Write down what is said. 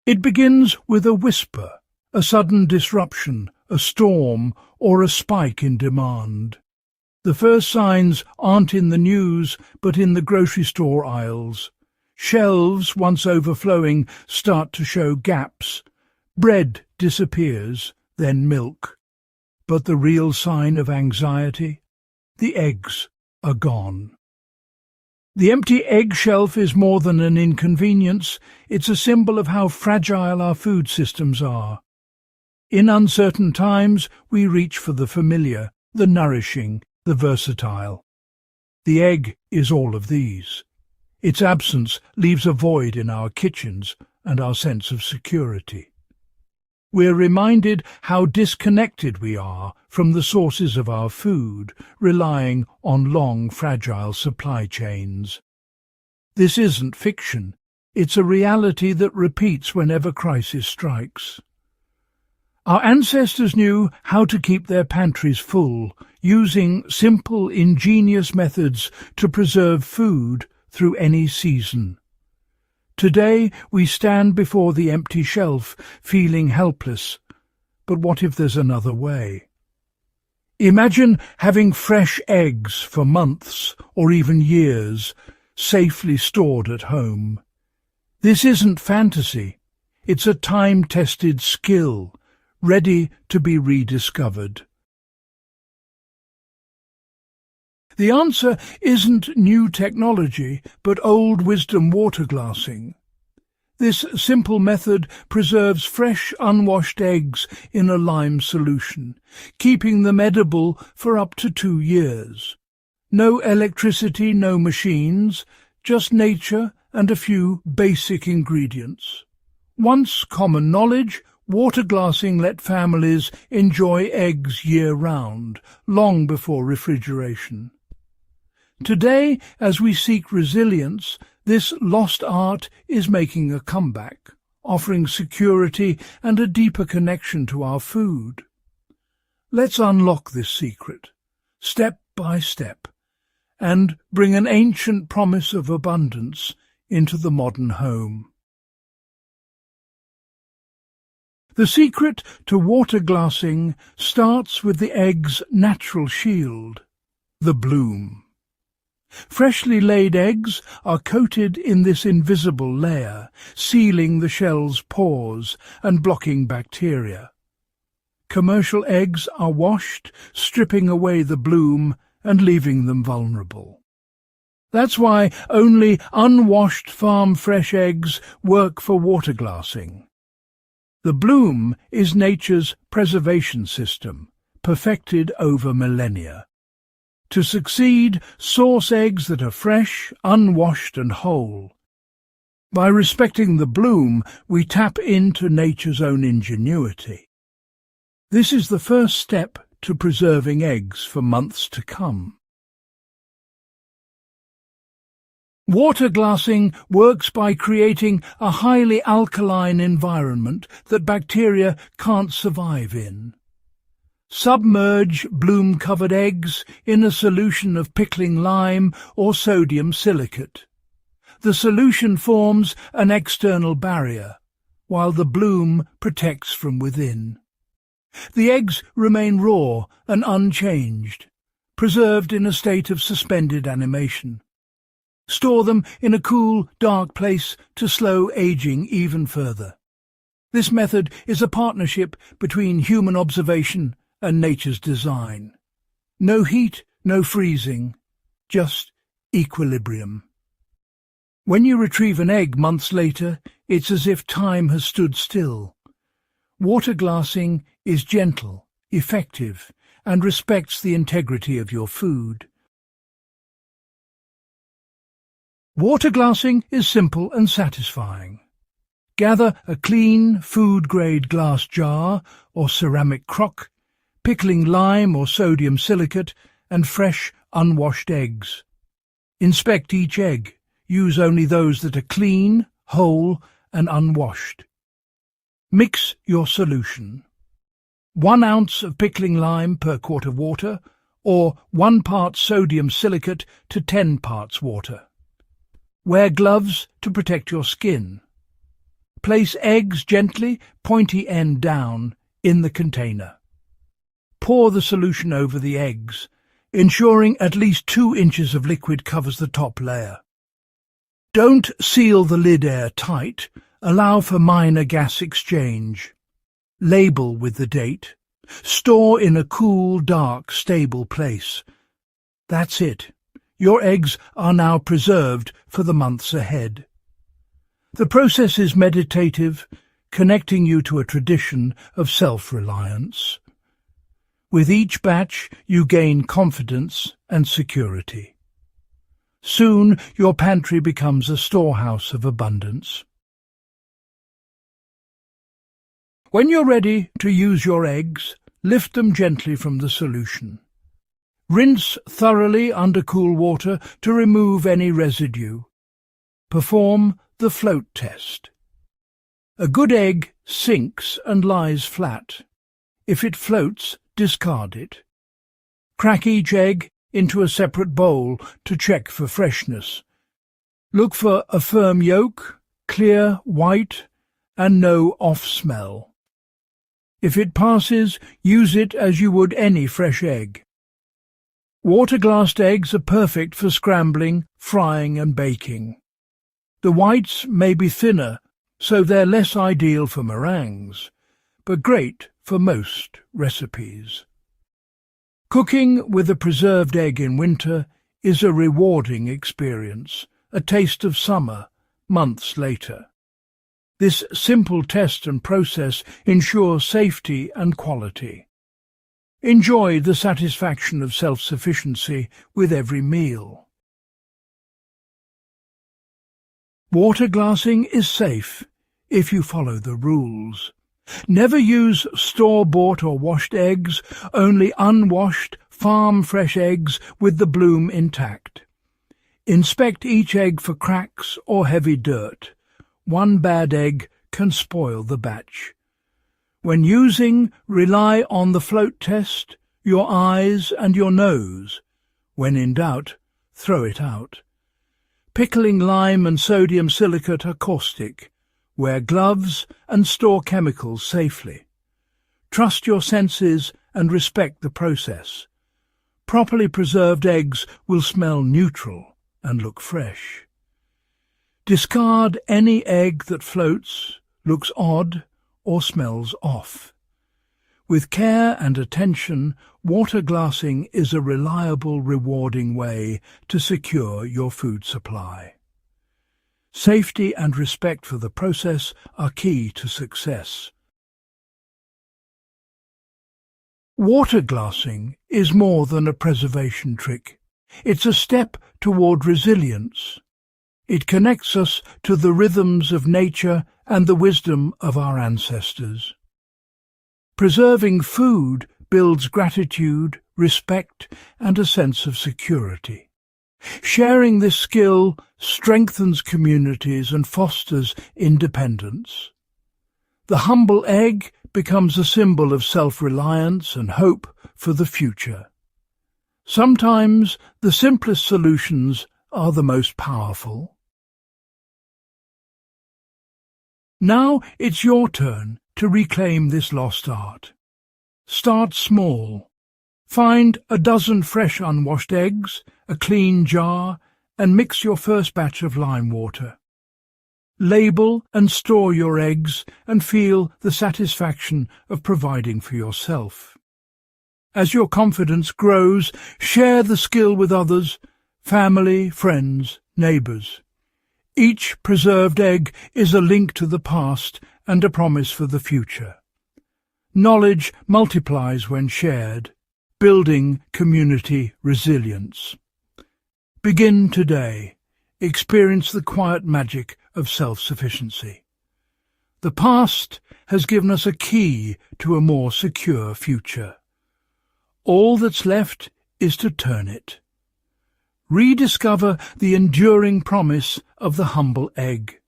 It begins with a whisper, a sudden disruption, a storm, or a spike in demand. The first signs aren't in the news, but in the grocery store aisles. Shelves, once overflowing, start to show gaps. Bread disappears, then milk. But the real sign of anxiety? The eggs are gone. The empty egg shelf is more than an inconvenience, it's a symbol of how fragile our food systems are. In uncertain times, we reach for the familiar, the nourishing, the versatile. The egg is all of these. Its absence leaves a void in our kitchens and our sense of security. We're reminded how disconnected we are from the sources of our food, relying on long, fragile supply chains. This isn't fiction. It's a reality that repeats whenever crisis strikes. Our ancestors knew how to keep their pantries full, using simple, ingenious methods to preserve food through any season. Today we stand before the empty shelf, feeling helpless. But what if there's another way? Imagine having fresh eggs for months or even years, safely stored at home. This isn't fantasy. It's a time-tested skill, ready to be rediscovered. The answer isn't new technology, but old wisdom: water glassing. This simple method preserves fresh, unwashed eggs in a lime solution, keeping them edible for up to 2 years. No electricity, no machines, just nature and a few basic ingredients. Once common knowledge, water glassing let families enjoy eggs year-round, long before refrigeration. Today, as we seek resilience, this lost art is making a comeback, offering security and a deeper connection to our food. Let's unlock this secret, step by step, and bring an ancient promise of abundance into the modern home. The secret to water glassing starts with the egg's natural shield, the bloom. Freshly laid eggs are coated in this invisible layer, sealing the shell's pores and blocking bacteria. Commercial eggs are washed, stripping away the bloom and leaving them vulnerable. That's why only unwashed farm-fresh eggs work for water glassing. The bloom is nature's preservation system, perfected over millennia. To succeed, source eggs that are fresh, unwashed and whole. By respecting the bloom, we tap into nature's own ingenuity. This is the first step to preserving eggs for months to come. Water glassing works by creating a highly alkaline environment that bacteria can't survive in. Submerge bloom-covered eggs in a solution of pickling lime or sodium silicate. The solution forms an external barrier, while the bloom protects from within. The eggs remain raw and unchanged, preserved in a state of suspended animation. Store them in a cool, dark place to slow aging even further. This method is a partnership between human observation and nature's design. No heat, no freezing, just equilibrium. When you retrieve an egg months later, it's as if time has stood still. Water glassing is gentle, effective, and respects the integrity of your food. Water glassing is simple and satisfying. Gather a clean, food-grade glass jar or ceramic crock, pickling lime or sodium silicate, and fresh, unwashed eggs. Inspect each egg. Use only those that are clean, whole, and unwashed. Mix your solution. 1 ounce of pickling lime per quart of water, or 1 part sodium silicate to 10 parts water. Wear gloves to protect your skin. Place eggs gently, pointy end down, in the container. Pour the solution over the eggs, ensuring at least 2 inches of liquid covers the top layer. Don't seal the lid air tight. Allow for minor gas exchange. Label with the date. Store in a cool, dark, stable place. That's it. Your eggs are now preserved for the months ahead. The process is meditative, connecting you to a tradition of self-reliance. With each batch, you gain confidence and security. Soon, your pantry becomes a storehouse of abundance. When you're ready to use your eggs, lift them gently from the solution. Rinse thoroughly under cool water to remove any residue. Perform the float test. A good egg sinks and lies flat. If it floats, discard it. Crack each egg into a separate bowl to check for freshness. Look for a firm yolk, clear, white, and no off-smell. If it passes, use it as you would any fresh egg. Water-glassed eggs are perfect for scrambling, frying and baking. The whites may be thinner, so they're less ideal for meringues, but great for most recipes. Cooking with a preserved egg in winter is a rewarding experience, a taste of summer, months later. This simple test and process ensures safety and quality. Enjoy the satisfaction of self-sufficiency with every meal. Water glassing is safe if you follow the rules. Never use store-bought or washed eggs, only unwashed, farm-fresh eggs with the bloom intact. Inspect each egg for cracks or heavy dirt. One bad egg can spoil the batch. When using, rely on the float test, your eyes and your nose. When in doubt, throw it out. Pickling lime and sodium silicate are caustic. Wear gloves and store chemicals safely. Trust your senses and respect the process. Properly preserved eggs will smell neutral and look fresh. Discard any egg that floats, looks odd, or smells off. With care and attention, water glassing is a reliable, rewarding way to secure your food supply. Safety and respect for the process are key to success. Water glassing is more than a preservation trick. It's a step toward resilience. It connects us to the rhythms of nature and the wisdom of our ancestors. Preserving food builds gratitude, respect, and a sense of security. Sharing this skill strengthens communities and fosters independence. The humble egg becomes a symbol of self-reliance and hope for the future. Sometimes the simplest solutions are the most powerful. Now it's your turn to reclaim this lost art. Start small. Find a dozen fresh unwashed eggs, a clean jar, and mix your first batch of lime water. Label and store your eggs and feel the satisfaction of providing for yourself. As your confidence grows, share the skill with others, family, friends, neighbours. Each preserved egg is a link to the past and a promise for the future. Knowledge multiplies when shared, building community resilience. Begin today. Experience the quiet magic of self-sufficiency. The past has given us a key to a more secure future. All that's left is to turn it. Rediscover the enduring promise of the humble egg.